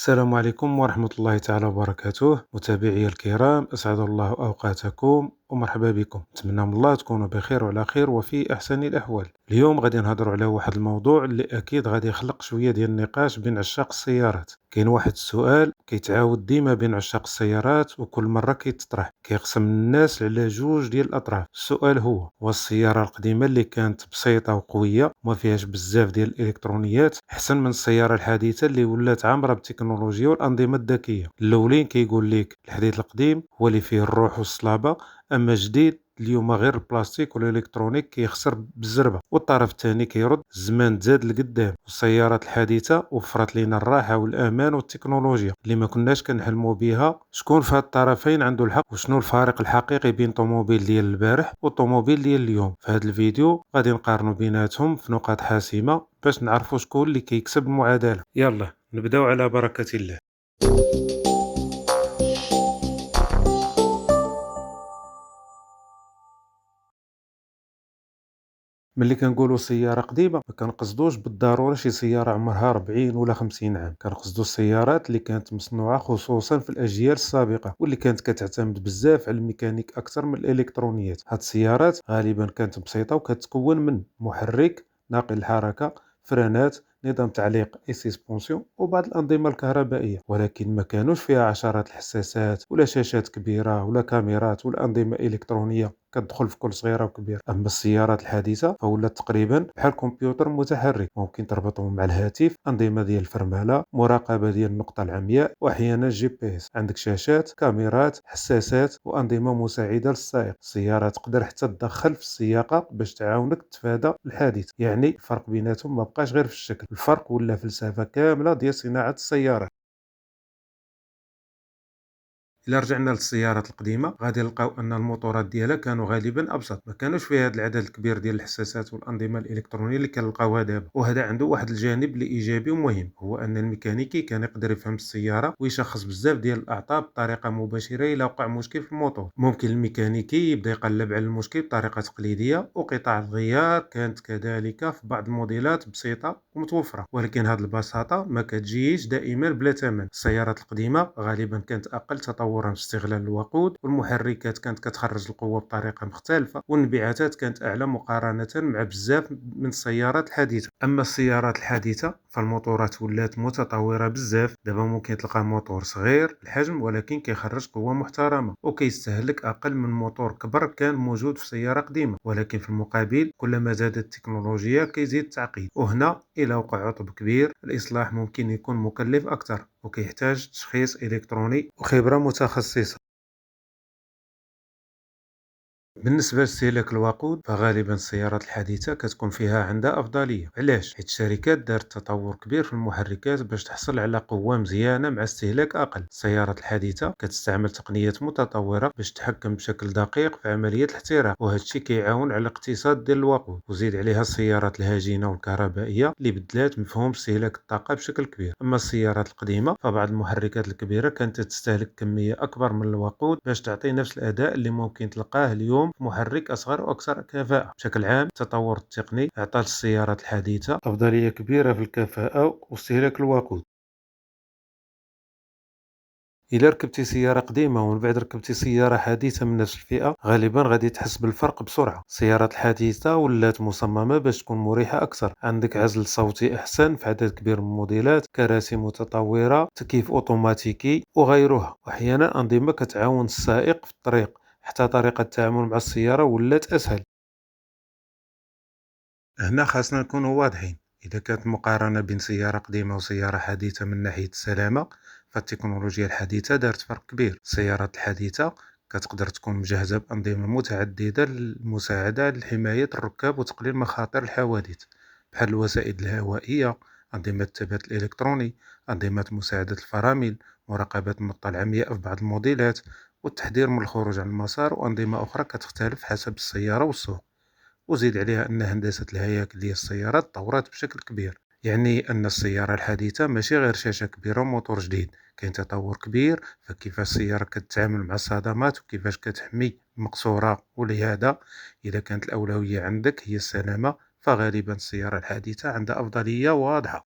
السلام عليكم ورحمة الله تعالى وبركاته متابعي الكرام، أسعد الله أوقاتكم ومرحبا بكم. نتمنى من الله تكونوا بخير وعلى خير وفي أحسن الأحوال. اليوم غادي نهضروا على واحد الموضوع اللي أكيد غادي يخلق شوية ديال النقاش بين عشاق السيارات. كاين واحد السؤال كيتعاود ديما بين عشاق السيارات وكل مرة كيتطرح كيقسم الناس على جوج ديال الأطراف. السؤال هو السيارة القديمة اللي كانت بسيطة وقوية وما فيهاش بزاف ديال الإلكترونيات أحسن من السيارة الحديثة اللي ولات عامرة بالتكنولوجيا والأنظمة الذكية؟ الأولين كيقول لك الحديث القديم هو اللي فيه الروح والصلابة، أما جديد اليوم غير البلاستيك والإلكترونيك كيخسر بالزربة. والطرف الثاني كيرد الزمان تزاد لقدام والسيارات الحديثة وفرت لنا الراحة والأمان والتكنولوجيا اللي ما كناش كنحلموا بها. شكون في هاد الطرفين عنده الحق وشنو الفارق الحقيقي بين طوموبيل ديال البارح والطوموبيل ديال اليوم؟ في هذا الفيديو غادي نقارنوا بيناتهم في نقاط حاسمة باش نعرفوا شكون اللي كيكسب المعادلة. يلا نبداو على بركة الله. ملي كنقولوا سيارة قديمة ما كنقصدوش بالضرورة شي سيارة عمرها 40 ولا 50 عام، كنقصدو السيارات اللي كانت مصنوعة خصوصا في الأجيال السابقة واللي كانت كتعتمد بزاف على الميكانيك أكثر من الإلكترونيات. هاد السيارات غالبا كانت بسيطة وكتكون من محرك، ناقل الحركة، فرانات، نظام تعليق اي سسبونسيون وبعض الأنظمة الكهربائية، ولكن ما كانوش فيها عشرات الحساسات ولا شاشات كبيرة ولا كاميرات ولا أنظمة إلكترونية كتدخل في كل صغيرة وكبيرة. أما السيارات الحديثة فولات تقريبا بحال كمبيوتر متحرك، ممكن تربطهم مع الهاتف، أنظمة ديال الفرملة، مراقبة ديال النقطة العمياء، وأحيانا جي بي اس. عندك شاشات، كاميرات، حساسات وأنظمة مساعدة للسائق. السيارة تقدر حتى تدخل في السياقة باش تعاونك تتفادى الحادث. يعني الفرق بيناتهم ما بقاش غير في الشكل، الفرق ولا فلسفة كاملة ديال صناعة السيارات. إلا رجعنا للسيارات القديمة غادي نلقاو أن الموتورات ديالها كانوا غالبا أبسط، ما كانوش فيها هذا العدد الكبير ديال الحساسات والأنظمة الإلكترونية اللي كنلقاوها دابا. وهذا عنده واحد الجانب اللي إيجابي ومهم، هو أن الميكانيكي كان يقدر يفهم السيارة ويشخص بزاف ديال الأعطال بطريقة مباشرة. إلا وقع مشكل في الموتور ممكن الميكانيكي يبدا يقلب على المشكل بطريقة تقليدية، وقطع الغيار كانت كذلك في بعض الموديلات بسيطة ومتوفرة، ولكن هذه البساطة ما كتجيش دائما بلا ثمن. السيارات القديمة غالبا كانت أقل تطورا في استغلال الوقود، والمحركات كانت كتخرج القوة بطريقة مختلفة، والانبعاثات كانت أعلى مقارنة مع بزاف من السيارات الحديثة. أما السيارات الحديثة فالموتورات ولات متطورة بزاف، دابا ممكن تلقى موتور صغير الحجم ولكن كيخرج قوة محترمة وكيستهلك أقل من موتور كبر كان موجود في سيارة قديمة. ولكن في المقابل كلما زادت التكنولوجيا كيزيد التعقيد، وهنا إلا وقع عطب كبير الإصلاح ممكن يكون مكلف أكثر وكيحتاج تشخيص إلكتروني وخبرة متخصصة. بالنسبة لاستهلاك الوقود فغالبا السيارات الحديثة كتكون فيها عندها أفضلية. علاش؟ حيت الشركات دارت تطور كبير في المحركات باش تحصل على قوة مزيانة مع استهلاك أقل. السيارات الحديثة كتستعمل تقنيات متطورة باش تحكم بشكل دقيق في عملية الاحتراق، وهذا الشيء كيعاون على الاقتصاد ديال الوقود. وزيد عليها السيارات الهجينة والكهربائية اللي بدلات مفهوم استهلاك الطاقة بشكل كبير. أما السيارات القديمة فبعض المحركات الكبيرة كانت تستهلك كمية أكبر من الوقود باش تعطي نفس الأداء اللي ممكن تلقاه اليوم محرك أصغر وأكثر كفاءة. بشكل عام التطور التقني عطى للسيارات الحديثة أفضلية كبيرة في الكفاءة واستهلاك الوقود. إلا ركبتي سيارة قديمة ومن بعد ركبتي سيارة حديثة من نفس الفئة غالبا غادي تحس بالفرق بسرعة. السيارات الحديثة ولات مصممة باش تكون مريحة أكثر، عندك عزل صوتي أحسن في عدد كبير من الموديلات، كراسي متطورة، تكييف أوتوماتيكي وغيرها، وأحيانا أنظمة كتعاون السائق في الطريق. حتى طريقة التعامل مع السيارة ولات أسهل. هنا خاصنا نكونوا واضحين، إذا كانت مقارنة بين سيارة قديمة وسيارة حديثة من ناحية السلامة فالتكنولوجيا الحديثة دارت فرق كبير. السيارات الحديثة كتقدر تكون مجهزة بأنظمة متعددة للمساعدة لحماية الركاب وتقليل مخاطر الحوادث، بحال الوسائد الهوائية، أنظمة الثبات الإلكتروني، أنظمة مساعدة الفرامل، مراقبة النقطة العمياء في بعض الموديلات، والتحذير من الخروج عن المسار. وأنظمة أخرى كتختلف حسب السيارة والسوق. وزيد عليها أن هندسة الهياكل ديال السيارات تطورات بشكل كبير، يعني أن السيارة الحديثة ماشي غير شاشة كبيرة وموتور جديد، كاين تطور كبير فكيفاش السيارة كتتعامل مع الصدمات وكيفاش كتحمي المقصورة. ولهذا إذا كانت الأولوية عندك هي السلامة فغالبا السيارة الحديثة عندها أفضلية واضحة.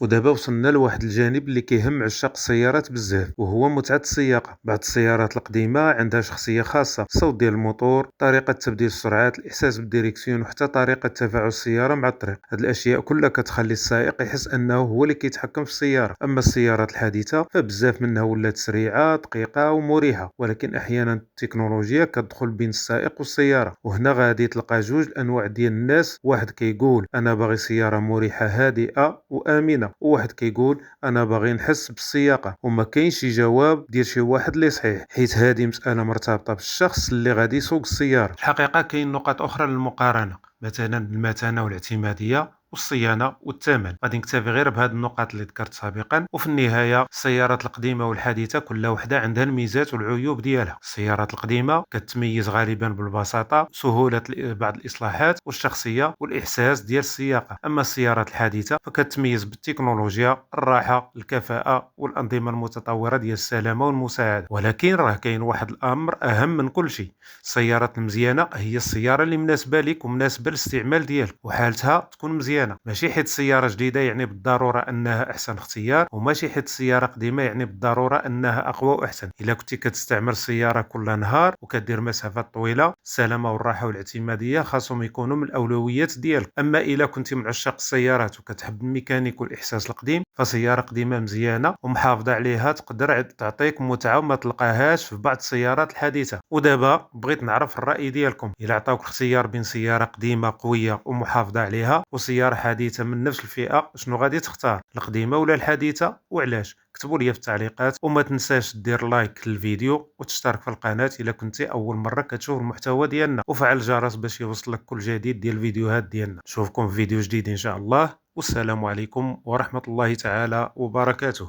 ودابا وصلنا لواحد الجانب اللي كيهم عشاق السيارات بزاف، وهو متعة السياقة. بعض السيارات القديمة عندها شخصية خاصة، الصوت ديال الموتور، طريقة تبديل السرعات، الإحساس بالديريكسيون، وحتى طريقة تفاعل السيارة مع الطريق. هاد الأشياء كلها كتخلي السائق يحس أنه هو اللي كيتحكم في السيارة. أما السيارات الحديثة فبزاف منها ولات سريعة، دقيقة ومريحة، ولكن أحيانا التكنولوجيا كتدخل بين السائق والسيارة، وهنا غادي تلقى جوج الأنواع ديال الناس. واحد كيقول أنا باغي سيارة مريحة هادئة وآمنة، وواحد كيقول انا باغي نحس بالسياقه. وما كاينش شي جواب ديال شي واحد اللي صحيح، حيت هذه مساله مرتبطه بالشخص اللي غادي يسوق السياره. الحقيقه كاين نقاط اخرى للمقارنه، مثلا المتانه والاعتماديه والصيانه والثمن. غادي نكتفي غير بهذه النقاط اللي ذكرت سابقا. وفي النهايه السيارات القديمه والحديثه كل وحده عندها الميزات والعيوب ديالها. السيارات القديمه كتميز غالبا بالبساطه، سهوله بعض الاصلاحات والشخصيه والاحساس ديال السياقه. اما السيارات الحديثه فكتميز بالتكنولوجيا، الراحه، الكفاءه والانظمه المتطوره ديال السلامه والمساعده. ولكن راه كاين واحد الامر اهم من كل شيء، السيارات المزيانه هي السياره اللي مناسبه لك ومناسبه للاستعمال ديالك وحالتها تكون مزيانه. ماشي حيت السياره جديده يعني بالضروره انها احسن اختيار، وماشي حيت السياره قديمه يعني بالضروره انها اقوى واحسن. الا كنتي كتستعمل السياره كل نهار وكدير مسافات طويله، السلامه والراحه والاعتماديه خاصهم يكونوا من الاولويات ديالك. اما الا كنتي من عشاق السيارات وكتحب الميكانيك والاحساس القديم، فسياره قديمه مزيانه ومحافظه عليها تقدر تعطيك متعه وما تلقاهاش في بعض السيارات الحديثه. ودابا بغيت نعرف الراي ديالكم، الا عطاوك اختيار بين سياره قديمه قويه ومحافظه عليها وسياره حديثه من نفس الفئه، شنو غادي تختار، القديمه ولا الحديثه وعلاش؟ اكتبوا لي في التعليقات، وما تنساش دير لايك للفيديو وتشترك في القناه الا كنتي اول مره كتشوف المحتوى ديالنا، وفعل الجرس باش يوصلك كل جديد ديال الفيديوهات ديالنا. نشوفكم في فيديو جديد ان شاء الله، والسلام عليكم ورحمه الله تعالى وبركاته.